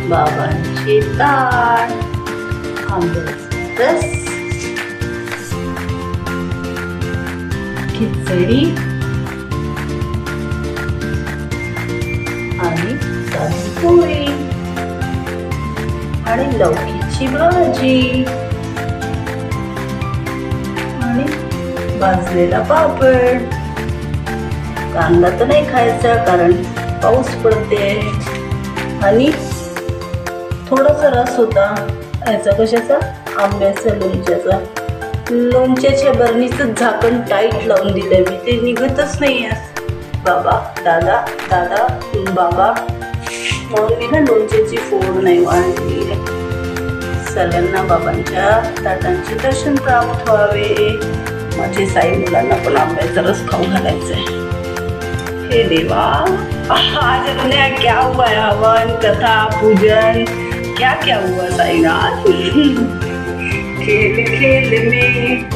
बाबांची ताट, आंब्याचा रस, खिचडी आणि साधी पोळी आणि लौकीची भाजी आणि भाजलेला पापड. कांदा तर नाही खायचा कारण पाऊस पडते. आणि थोडासा रस होता याचा, कशाचा, आंब्याचा, लोणच्याचा. लोणच्याच्या बरणीचं झाकण टाईट लावून दिलंय मी, ते निघतच नाही आहे. बाबा दादा दादा बाबा, म्हणून मी ना लोणच्याची फोड नाही वाढली. सगळ्यांना बाबांच्या ताटांचे दर्शन प्राप्त व्हावे. माझे साई मुलांना पण आंब्याचा रस खाऊ घालायचंय. हे देवा, आज हमने क्या हुआ है, हवन कथा पूजन क्या क्या हुआ साईनाथ. खेल खेल में